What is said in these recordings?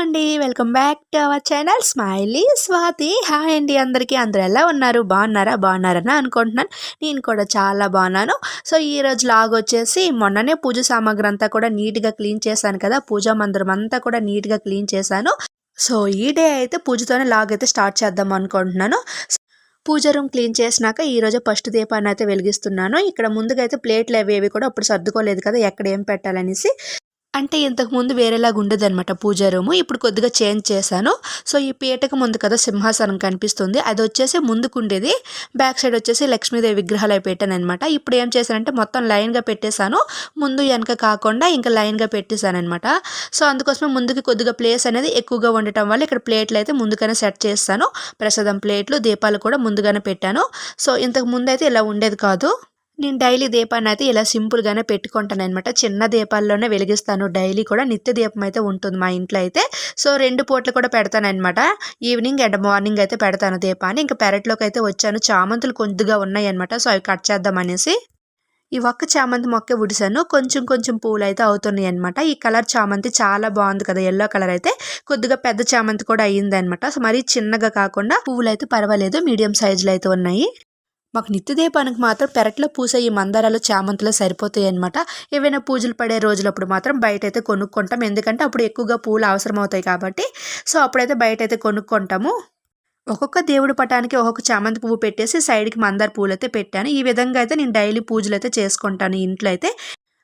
అండి. Welcome back to our channel smiley Swathi. Hi అండి అందరికీ. అందరూ ఎలా ఉన్నారు? బాగున్నారని అనుకుంటున్నాను. నేను కూడా చాలా బాగున్నాను. సో ఈరోజు లాగ్ వచ్చేసి మొన్ననే పూజ సామాగ్రి అంతా కూడా నీట్గా క్లీన్ చేశాను కదా. పూజా మందిరం అంతా కూడా నీట్గా క్లీన్ చేశాను. సో ఈ డే అయితే పూజతోనే లాగ్ అయితే స్టార్ట్ చేద్దాం అనుకుంటున్నాను. పూజ రూమ్ క్లీన్ చేసినాక ఈరోజు ఫస్ట్ దీపాన్ని అయితే వెలిగిస్తున్నాను. ఇక్కడ ముందుగా అయితే ప్లేట్లు అవి కూడా అప్పుడు సర్దుకోలేదు కదా, ఎక్కడ ఏం పెట్టాలనేసి. అంటే ఇంతకుముందు వేరేలాగా ఉండేదన్నమాట పూజ రూము. ఇప్పుడు కొద్దిగా చేంజ్ చేశాను. సో ఈ పీటకు ముందు కదా సింహాసనం కనిపిస్తుంది, అది వచ్చేసి ముందుకు ఉండేది. బ్యాక్ సైడ్ వచ్చేసి లక్ష్మీదేవి విగ్రహాలు అవి పెట్టాను అనమాట. ఇప్పుడు ఏం చేశానంటే మొత్తం లైన్గా పెట్టేశాను, ముందు వెనక కాకుండా ఇంకా లైన్గా పెట్టేశాను అనమాట. సో అందుకోసమే ముందుకి కొద్దిగా ప్లేస్ అనేది ఎక్కువగా ఉండటం వల్ల ఇక్కడ ప్లేట్లు అయితే ముందుగానే సెట్ చేస్తాను. ప్రసాదం ప్లేట్లు, దీపాలు కూడా ముందుగానే పెట్టాను. సో ఇంతకు ముందు అయితే ఇలా ఉండేది కాదు. నేను డైలీ దీపాన్ని అయితే ఇలా సింపుల్గానే పెట్టుకుంటాను అనమాట. చిన్న దీపాల్లోనే వెలిగిస్తాను. డైలీ కూడా నిత్య దీపం అయితే ఉంటుంది మా ఇంట్లో అయితే. సో 2 పూటలు కూడా పెడతాను అనమాట. ఈవినింగ్ అండ్ మార్నింగ్ అయితే పెడతాను దీపాన్ని. ఇంకా పెరట్లోకి అయితే వచ్చాను. చామంతులు కొద్దిగా ఉన్నాయి అనమాట. సో అవి కట్ చేద్దాం అనేసి ఈ ఒక్క చామంతి మొక్క ఉడిసాను. కొంచెం పూలు అయితే అవుతున్నాయి అనమాట. ఈ కలర్ చామంతి చాలా బాగుంది కదా, ఎల్లో కలర్ అయితే కొద్దిగా పెద్ద చామంతి కూడా అయ్యింది అనమాట. సో మరీ చిన్నగా కాకుండా పువ్వులు అయితే పర్వాలేదు, మీడియం సైజులో అయితే ఉన్నాయి. మాకు నిత్య దీపానికి మాత్రం పెరట్లో పూసే ఈ మందారాలు, చామంతులు సరిపోతాయి అనమాట. ఏవైనా పూజలు పడే రోజులప్పుడు మాత్రం బయట అయితే కొనుక్కుంటాం, ఎందుకంటే అప్పుడు ఎక్కువగా పూలు అవసరం అవుతాయి కాబట్టి. సో అప్పుడైతే బయట అయితే కొనుక్కుంటాము. ఒక్కొక్క దేవుడి పటానికి ఒక్కొక్క చామంతి పువ్వు పెట్టేసి సైడ్కి మందార పూలు అయితే పెట్టాను. ఈ విధంగా అయితే నేను డైలీ పూజలు అయితే చేసుకుంటాను ఇంట్లో అయితే.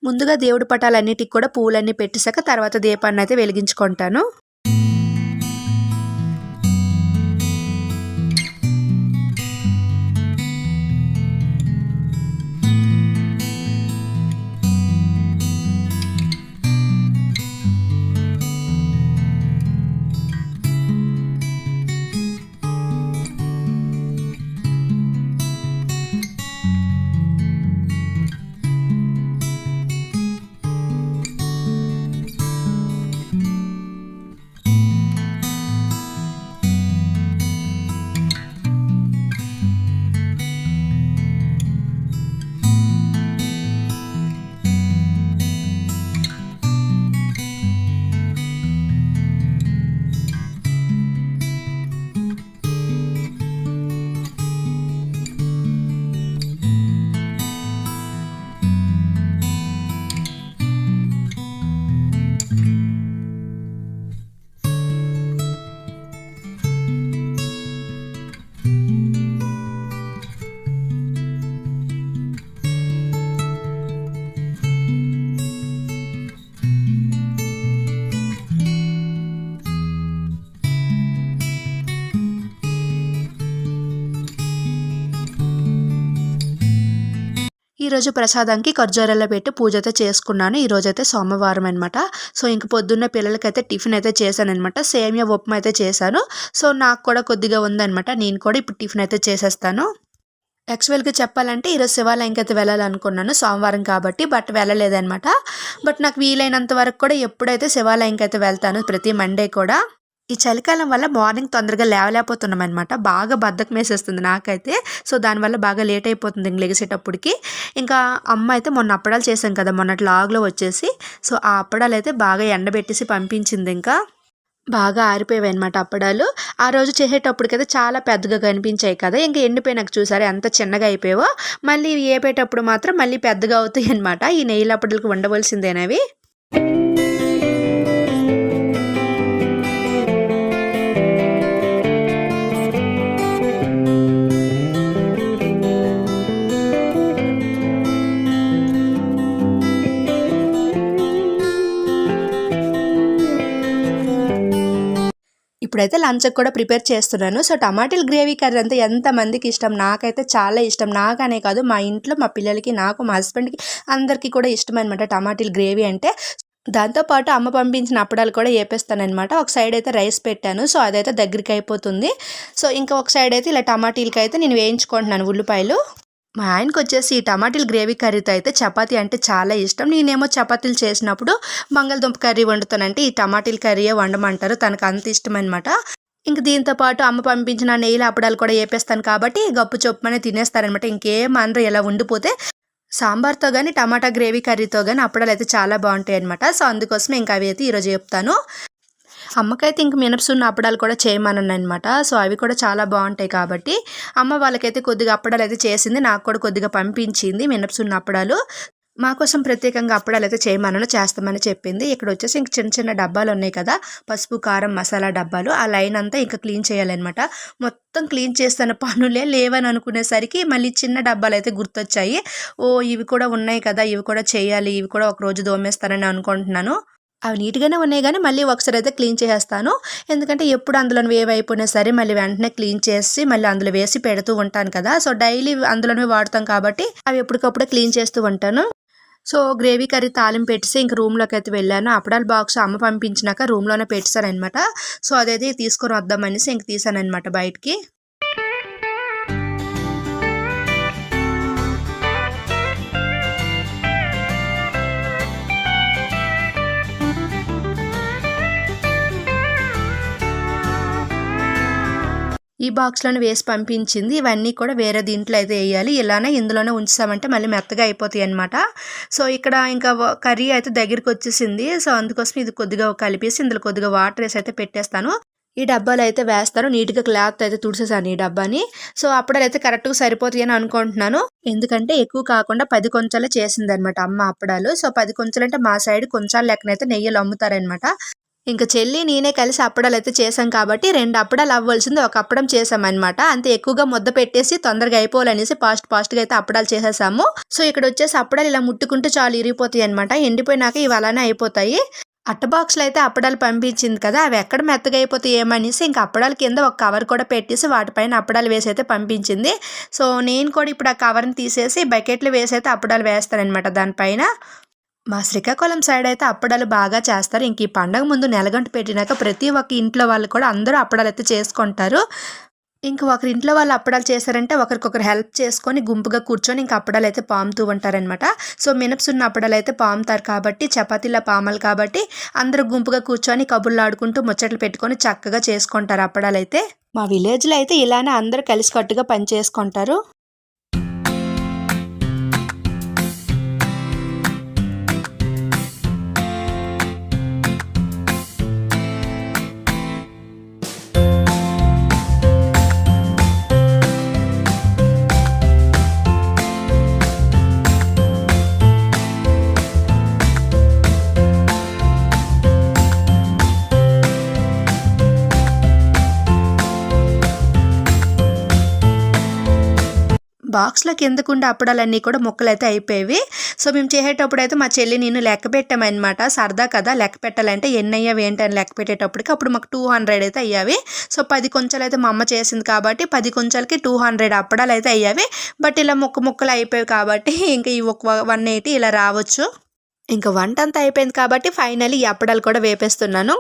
ముందుగా దేవుడి పటాలన్నిటికి కూడా పువ్వులన్నీ పెట్టేశాక తర్వాత దీపాన్ని అయితే వెలిగించుకుంటాను. ఈరోజు ప్రసాదానికి ఖర్జూరాల్లో పెట్టి పూజ అయితే చేసుకున్నాను. ఈరోజు అయితే సోమవారం అనమాట. సో ఇంక పొద్దున్న పిల్లలకైతే టిఫిన్ అయితే చేశాను అనమాట. సేమియా ఉప్మా అయితే చేశాను. సో నాకు కూడా కొద్దిగా ఉందనమాట. నేను కూడా ఇప్పుడు టిఫిన్ అయితే చేసేస్తాను. యాక్చువల్గా చెప్పాలంటే ఈరోజు శివాలయంకి అయితే వెళ్ళాలనుకున్నాను, సోమవారం కాబట్టి. బట్ వెళ్ళలేదనమాట. బట్ నాకు వీలైనంత వరకు కూడా ఎప్పుడైతే శివాలయంకి అయితే వెళ్తాను, ప్రతి మండే కూడా. ఈ చలికాలం వల్ల మార్నింగ్ తొందరగా లేవలేకపోతున్నాం అనమాట. బాగా బద్ధకం వేసేస్తుంది నాకైతే. సో దానివల్ల బాగా లేట్ అయిపోతుంది ఇంక లెగిసేటప్పటికి. ఇంకా అమ్మ అయితే మొన్న అప్పడాలు చేసాం కదా, మొన్నటి లాగ్లో వచ్చేసి. సో ఆ అప్పడాలు అయితే బాగా ఎండబెట్టేసి పంపించింది. ఇంకా బాగా ఆరిపోయాయి అనమాట అప్పడాలు. ఆ రోజు చేసేటప్పటికైతే చాలా పెద్దగా కనిపించాయి కదా, ఇంకా ఎండిపోయినాక చూసారా ఎంత చిన్నగా అయిపోయావో. మళ్ళీ వేపేటప్పుడు మాత్రం మళ్ళీ పెద్దగా అవుతాయి అనమాట. ఈ నెయ్యి అప్పడాలకు ఉండవలసిందేనవి. ఇప్పుడైతే లంచ్కి కూడా ప్రిపేర్ చేస్తున్నాను. సో టమాటాల గ్రేవీ కర్రీ అంతా ఎంతమందికి ఇష్టం, నాకైతే చాలా ఇష్టం. నాకనే కాదు, మా ఇంట్లో మా పిల్లలకి, నాకు, మా హస్బెండ్కి అందరికీ కూడా ఇష్టం అనమాట టమాటాల గ్రేవీ అంటే. దాంతోపాటు అమ్మ పంపించిన అప్పడాలు కూడా వేపేస్తానమాట. ఒక సైడ్ అయితే రైస్ పెట్టాను, సో అదైతే దగ్గరికి అయిపోతుంది. సో ఇంకా ఒక సైడ్ అయితే ఇలా టమాటీలకి అయితే నేను వేయించుకుంటున్నాను ఉల్లిపాయలు. మా ఆయనకు వచ్చేసి ఈ టమాటీల గ్రేవీ కర్రీతో అయితే చపాతీ అంటే చాలా ఇష్టం. నేనేమో చపాతీలు చేసినప్పుడు బంగాళదుంప కర్రీ వండుతానంటే ఈ టమాటీల కర్రీయే వండమంటారు, తనకు అంత ఇష్టం అనమాట. ఇంక దీంతో పాటు అమ్మ పంపించిన నెయ్యిల అప్పడాలు కూడా వేపేస్తాను కాబట్టి గప్పు చొప్పుమనే తినేస్తారనమాట. ఇంకేం అనరు ఇలా ఉండిపోతే. సాంబార్తో కానీ టమాటా గ్రేవీ కర్రీతో కానీ అప్పడాలు అయితే చాలా బాగుంటాయి అనమాట. సో అందుకోసమే ఇంకా అవి అయితే ఈరోజు చెప్తాను. అమ్మకైతే ఇంక మినపసున్న అప్పడాలు కూడా చేయమన్నానమాట. సో అవి కూడా చాలా బాగుంటాయి కాబట్టి అమ్మ వాళ్ళకైతే కొద్దిగా అప్పడాలు అయితే చేసింది, నాకు కూడా కొద్దిగా పంపించింది మినపసున్న అప్పడాలు. మా కోసం ప్రత్యేకంగా అప్పడాలు అయితే చేయమన్నాను, చేస్తామని చెప్పింది. ఇక్కడ వచ్చేసి ఇంక చిన్న చిన్న డబ్బాలు ఉన్నాయి కదా, పసుపు కారం మసాలా డబ్బాలు, ఆ లైన్ అంతా ఇంకా క్లీన్ చేయాలన్నమాట. మొత్తం క్లీన్ చేస్తున్న పనులే లేవని అనుకునేసరికి మళ్ళీ చిన్న డబ్బాలు అయితే గుర్తొచ్చాయి. ఇవి కూడా ఉన్నాయి కదా, ఇవి కూడా చేయాలి, ఇవి కూడా ఒక రోజు దోమేస్తానని అనుకుంటున్నాను. అవి నీట్గానే ఉన్నాయి కానీ మళ్ళీ ఒకసారి అయితే క్లీన్ చేసేస్తాను. ఎందుకంటే ఎప్పుడు అందులోని వేవైపోయినా సరే మళ్ళీ వెంటనే క్లీన్ చేసి మళ్ళీ అందులో వేసి పెడుతూ ఉంటాను కదా. సో డైలీ అందులోనే వాడతాం కాబట్టి అవి ఎప్పటికప్పుడే క్లీన్ చేస్తూ ఉంటాను. సో గ్రేవీ కర్రీ తాలింపు పెట్టేసి ఇంక రూమ్లోకి అయితే వెళ్ళాను. అప్పడాల బాక్స్ అమ్మ పంపించినాక రూమ్లోనే పెట్టానమాట. సో అదైతే తీసుకొని వద్దామనేసి ఇంక తీసానమాట బయటికి. ఈ బాక్స్లోనే వేసి పంపించింది. ఇవన్నీ కూడా వేరే దీంట్లో అయితే వేయాలి, ఇలానే ఇందులోనే ఉంచామంటే మళ్ళీ మెత్తగా అయిపోతాయి అనమాట. సో ఇక్కడ ఇంకా కర్రీ అయితే దగ్గరికి వచ్చేసింది. సో అందుకోసం ఇది కొద్దిగా కలిపేసి ఇందులో కొద్దిగా వాటర్ వేసి అయితే పెట్టేస్తాను. ఈ డబ్బాలు అయితే వేస్తాను, నీట్గా క్లాత్ అయితే తుడిసేసాను ఈ డబ్బాని. సో అప్పుడైతే అయితే కరెక్ట్గా సరిపోతాయి అని అనుకుంటున్నాను. ఎందుకంటే ఎక్కువ కాకుండా 10 కొంచాలే చేసింది అనమాట అమ్మ అప్పడాలు. సో 10 కొంచాలు అంటే మా సైడ్ కొంచాల లెక్కనైతే నెయ్యిలు అమ్ముతారనమాట. ఇంకా చెల్లి నేనే కలిసి అప్పడాలు అయితే చేసాం కాబట్టి 2 అప్పడాలు అవ్వాల్సింది 1 అప్పడం చేసామన్నమాట. అంతే ఎక్కువగా ముద్ద పెట్టేసి తొందరగా అయిపోవాలనేసి ఫాస్ట్గా అయితే అప్పడాలు చేసేసాము. సో ఇక్కడ వచ్చేసి అప్పడాలు ఇలా ముట్టుకుంటే చాలు ఇరిగిపోతాయి అనమాట. ఎండిపోయినాక ఇవి అలానే అయిపోతాయి. అట్ట బాక్స్లో అయితే అప్పడాలు పంపించింది కదా, అవి ఎక్కడ మెత్తగా అయిపోతాయి ఏమనేసి ఇంకా అప్పడాల కింద ఒక కవర్ కూడా పెట్టేసి వాటిపైన అప్పడాలు వేసి అయితే పంపించింది. సో నేను కూడా ఇప్పుడు ఆ కవర్ని తీసేసి బకెట్లు వేసి అయితే అప్పడాలు వేస్తానమాట దానిపైన. మా శ్రీకాకుళం సైడ్ అయితే అప్పడాలు బాగా చేస్తారు. ఇంక ఈ పండగ ముందు నెలగంట పెట్టినాక ప్రతి ఒక్క ఇంట్లో వాళ్ళు కూడా అందరూ అప్పడాలు అయితే చేసుకుంటారు. ఇంక ఒకరి ఇంట్లో వాళ్ళు అప్పడాలు చేశారంటే ఒకరికొకరు హెల్ప్ చేసుకొని గుంపుగా కూర్చొని ఇంక అప్పడాలు అయితే పాముతూ ఉంటారనమాట. సో మినపసున్న అప్పడాలు అయితే పాముతారు కాబట్టి, చపాతీల పామలు కాబట్టి అందరూ గుంపుగా కూర్చొని కబుర్లు ఆడుకుంటూ ముచ్చట్లు పెట్టుకొని చక్కగా చేసుకుంటారు అప్పడాలు అయితే. మా విలేజ్లో అయితే ఇలానే అందరూ కలిసికట్టుగా పని చేసుకుంటారు. బాక్స్లో కిందకుండా అప్పడాలన్నీ కూడా ముక్కలైతే అయిపోయేవి. సో మేము చేసేటప్పుడు అయితే మా చెల్లి నేను లెక్క పెట్టామన్నమాట. సరదా కదా, లెక్క పెట్టాలంటే ఎన్ని అయ్యావి ఏంటని లెక్క పెట్టేటప్పటికి అప్పుడు మాకు 200 అయితే అయ్యావి. సో 10 కొంచెలు అయితే మా అమ్మ చేసింది కాబట్టి 10 కొంచెలకి 200 అప్పడాలు అయితే అయ్యావి. బట్ ఇలా ముక్కలు అయిపోయాయి కాబట్టి ఇంకా ఈ 180 ఇలా రావచ్చు. ఇంకా వంట అంతా అయిపోయింది కాబట్టి ఫైనల్లీ ఈ అప్పడాలు కూడా వేపేస్తున్నాను.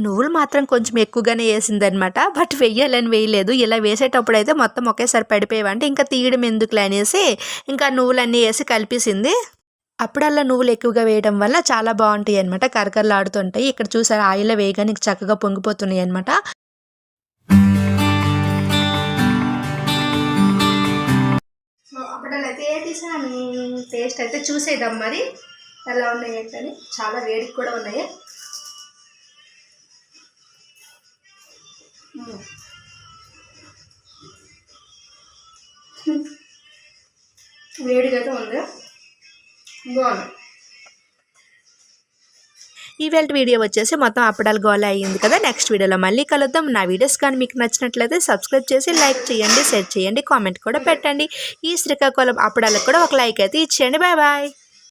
నువ్వులు మాత్రం కొంచెం ఎక్కువగానే వేసిందనమాట. బట్ వెయ్యాలని వేయలేదు. ఇలా వేసేటప్పుడు అయితే మొత్తం ఒకేసారి పడిపోయేవంటే ఇంకా తీయడం ఎందుకులే అనేసి ఇంకా నువ్వులన్నీ వేసి కలిపేసింది. అప్పుడల్లా నువ్వులు ఎక్కువగా వేయడం వల్ల చాలా బాగుంటాయి అనమాట, కరకరలాడుతుంటాయి. ఇక్కడ చూసారు ఆయిల్లో వేయగానే చక్కగా పొంగిపోతున్నాయి అనమాట. సో అప్పుడైతే టేస్ట్ అయితే చూసేద్దాం మరి ఎలా ఉన్నాయి ఏంటని. చాలా వేడికి కూడా ఉన్నాయి. వేడిగా అయితే ఉంది, బాగుంది. ఈవేళ వీడియో వచ్చేసి మొత్తం అప్పడాలు గోల అయ్యింది కదా. నెక్స్ట్ వీడియోలో మళ్ళీ కలుద్దాం. నా వీడియోస్ కానీ మీకు నచ్చినట్లయితే సబ్స్క్రైబ్ చేసి లైక్ చేయండి, షేర్ చేయండి, కామెంట్ కూడా పెట్టండి. ఈ శ్రీకాకుళం అప్పడాలకు కూడా ఒక లైక్ అయితే ఇచ్చేయండి. Bye bye.